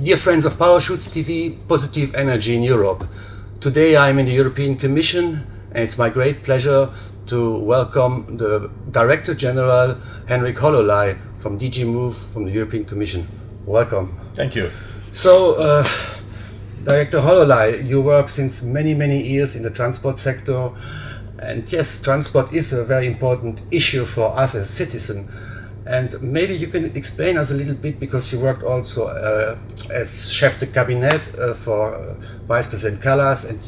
Dear friends of Powershoots TV, Positive Energy in Europe. Today I'm in the European Commission and it's my great pleasure to welcome the Director General Henrik Hololei from DG Move from the European Commission. Welcome. Thank you. So, Director Hololei, you work since many years in the transport sector, and yes, transport is a very important issue for us as a citizen. And maybe you can explain us a little bit, because you worked also as chef de cabinet for Vice President Callas. And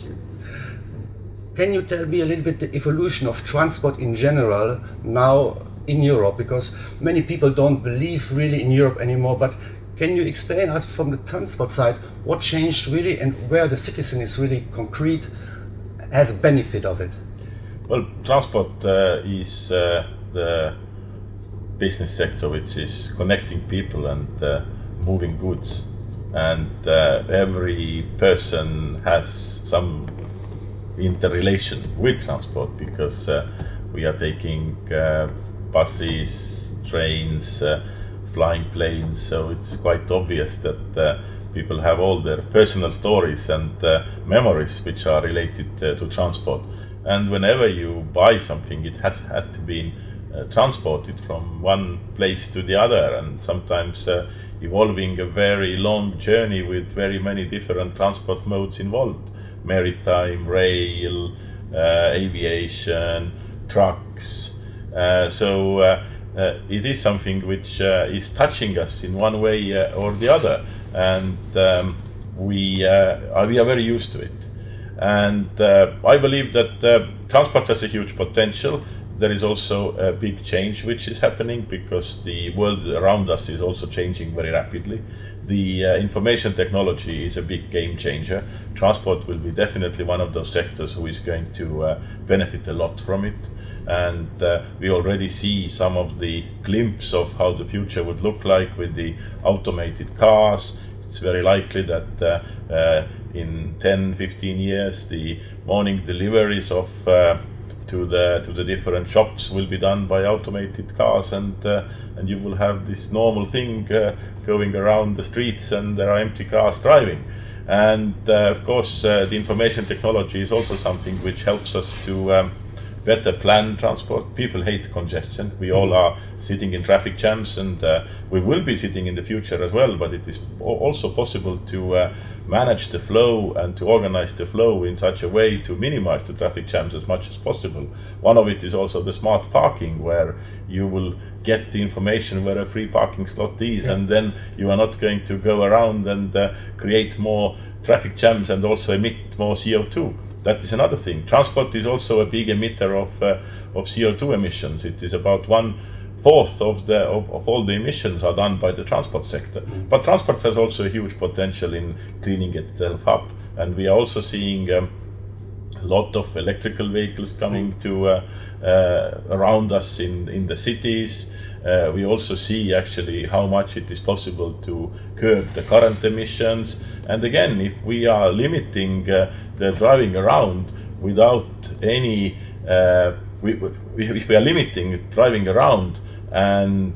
can you tell me a little bit the evolution of transport in general now in Europe? Because many people don't believe really in Europe anymore. But can you explain us from the transport side what changed really and where the citizen is really concrete has a benefit of it? Well, transport is the business sector which is connecting people and moving goods, and every person has some interrelation with transport, because we are taking buses, trains, flying planes, so it's quite obvious that people have all their personal stories and memories which are related to transport. And whenever you buy something, it has had to be transported from one place to the other, and sometimes involving a very long journey with very many different transport modes involved: maritime, rail, aviation, trucks. So it is something which is touching us in one way or the other, and we are very used to it. And I believe that transport has a huge potential. There is also a big change which is happening, because the world around us is also changing very rapidly. The information technology is a big game changer. Transport will be definitely one of those sectors who is going to benefit a lot from it. And we already see some of the glimpse of how the future would look like with the automated cars. It's very likely that in 10-15 years the morning deliveries of to the different shops will be done by automated cars, and you will have this normal thing going around the streets, and there are empty cars driving. And of course the information technology is also something which helps us to better plan transport. People hate congestion. We all are sitting in traffic jams, and we will be sitting in the future as well, but it is also possible to manage the flow and to organize the flow in such a way to minimize the traffic jams as much as possible. One of it is also the smart parking, where you will get the information where a free parking slot is, and then you are not going to go around and create more traffic jams and also emit more CO2. That is another thing. Transport is also a big emitter of CO2 emissions. It is about 1/4 of all the emissions are done by the transport sector. But transport has also a huge potential in cleaning itself up, and we are also seeing a lot of electrical vehicles coming to around us in the cities. We also see actually how much it is possible to curb the current emissions. And again, if we are limiting the driving around without any, if we are limiting driving around and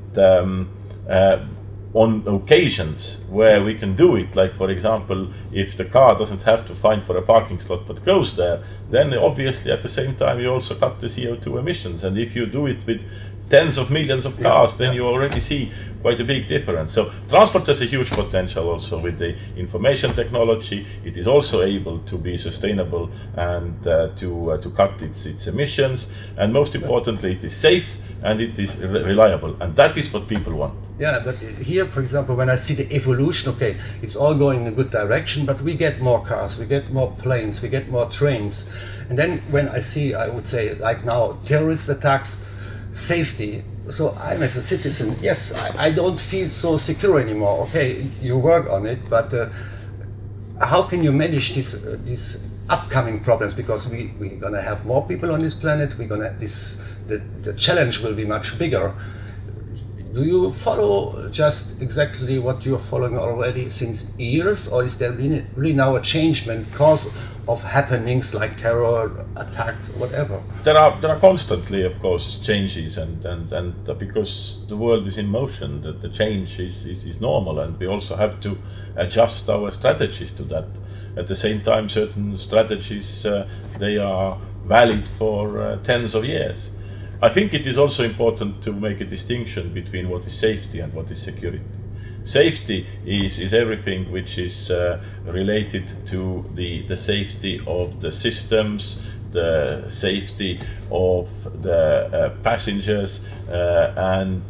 on occasions where we can do it, like for example, if the car doesn't have to find for a parking slot but goes there, then obviously at the same time you also cut the CO2 emissions. And if you do it with tens of millions of cars, then you already see quite a big difference. So transport has a huge potential also with the information technology. It is also able to be sustainable and to cut its emissions, and most importantly it is safe and it is reliable, and that is what people want. Yeah, but here, for example, when I see the evolution, okay, it's all going in a good direction, but we get more cars, we get more planes, we get more trains. And then when I see, I would say, like now, terrorist attacks, safety. So I'm, as a citizen, yes, I don't feel so secure anymore. Okay, you work on it, but how can you manage these upcoming problems? Because we're gonna have more people on this planet. We're gonna the challenge will be much bigger. do you follow just exactly what you're following already since years, or is there really now a changement because of happenings like terror attacks or whatever? There are constantly, of course, changes, and because the world is in motion, that the change is normal, and we also have to adjust our strategies to that. At the same time, certain strategies they are valid for tens of years. I think it is also important to make a distinction between what is safety and what is security. Safety is everything which is related to the safety of the systems, the safety of the passengers, and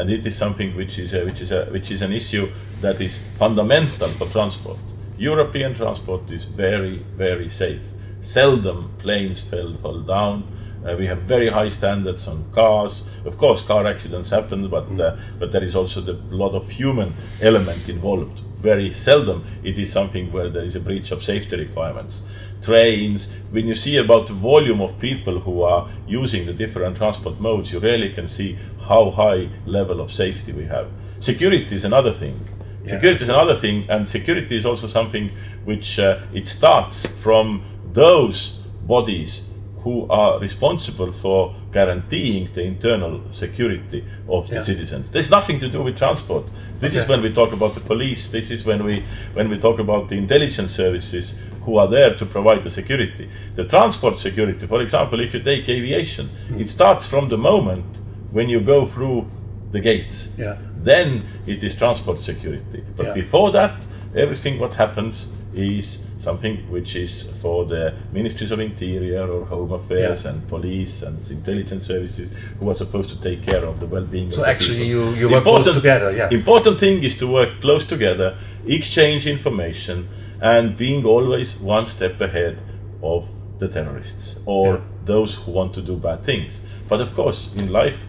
it is something which is an issue that is fundamental for transport. European transport is very, very safe. Seldom planes fall down. We have very high standards on cars. Of course, car accidents happen, but there is also a lot of human element involved. Very seldom it is something where there is a breach of safety requirements. Trains, when you see about the volume of people who are using the different transport modes, you really can see how high level of safety we have. Security is another thing. Yeah. Security is another thing, and security is also something which it starts from those bodies who are responsible for guaranteeing the internal security of the citizens. There's nothing to do with transport. This is when we talk about the police. This is when we talk about the intelligence services who are there to provide the security. The transport security, for example, if you take aviation, it starts from the moment when you go through the gates. Yeah. Then it is transport security. But before that, everything what happens is something which is for the ministries of interior or home affairs and police and intelligence services who are supposed to take care of the well-being of the actually people. you work close together. Important thing is to work close together, exchange information, and being always one step ahead of the terrorists or those who want to do bad things. But of course, in life,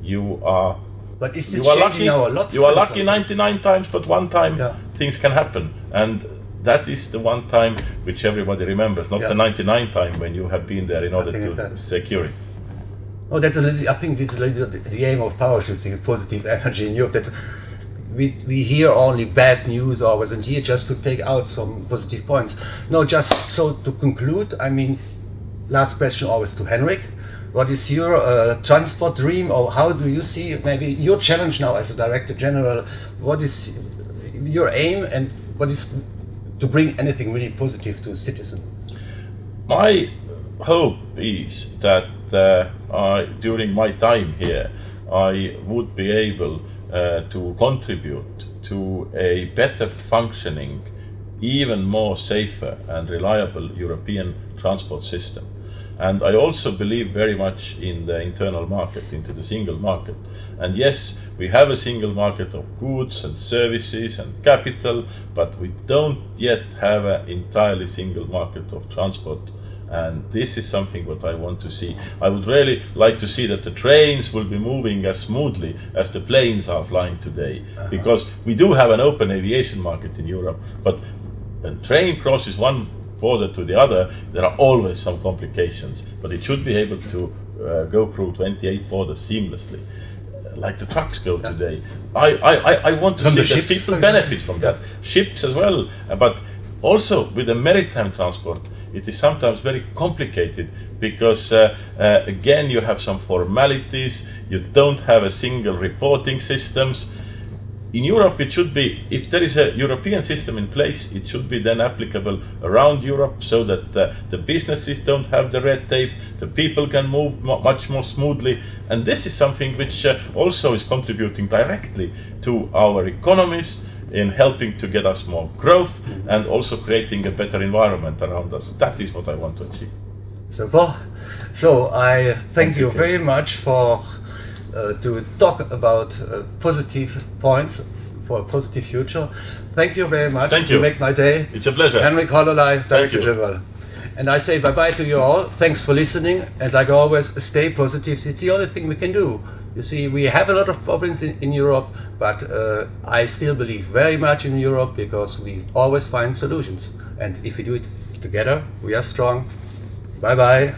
you are lucky. Now a lot? You are lucky 99 times, but one time things can happen, and that is the one time which everybody remembers, not the 99 time when you have been there in order to secure it. Oh, I think this is the aim of Powershoots, positive energy in Europe. That we hear only bad news always, and here just to take out some positive points. No, just so to conclude, I mean, last question always to Henrik. What is your transport dream, or how do you see maybe your challenge now as a Director General? What is your aim, and what is to bring anything really positive to citizens? My hope is that during my time here, I would be able to contribute to a better functioning, even more safer and reliable European transport system. And I also believe very much in the internal market, into the single market. And yes, we have a single market of goods and services and capital, but we don't yet have an entirely single market of transport. And this is something what I want to see. I would really like to see that the trains will be moving as smoothly as the planes are flying today. Because we do have an open aviation market in Europe, but when a train crosses one border to the other, there are always some complications, but it should be able to go through 28 borders seamlessly, like the trucks go today. I want to see that people benefit from that. Ships as well, but also with the maritime transport, it is sometimes very complicated because again you have some formalities, you don't have a single reporting systems. In Europe, it should be, if there is a European system in place, it should be then applicable around Europe so that the businesses don't have the red tape, the people can move much more smoothly. And this is something which also is contributing directly to our economies in helping to get us more growth and also creating a better environment around us. That is what I want to achieve. Super. So I thank you very much for to talk about positive points for a positive future. Thank you very much. Thank you. To make my day. It's a pleasure. Henrik Hololei, Director General. And I say bye-bye to you all. Thanks for listening. And like always, stay positive. It's the only thing we can do. You see, we have a lot of problems in Europe, but I still believe very much in Europe because we always find solutions. And if we do it together, we are strong. Bye-bye.